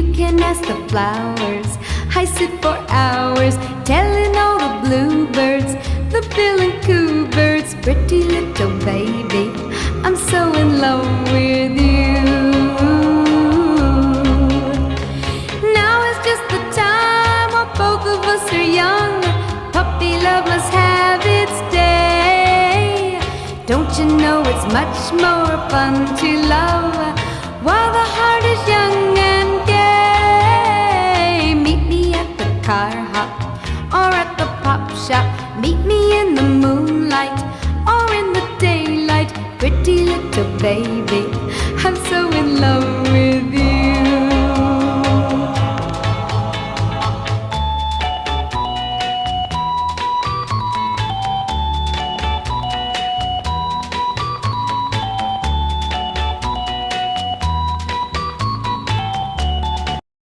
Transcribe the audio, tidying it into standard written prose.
You can ask the flowers. I sit for hours telling all the bluebirds, the bill and coo birds, pretty little baby, I'm so in love with you. Now is just the time while both of us are young. Puppy love must have its day. Don't you know it's much more fun to love while the heart is young and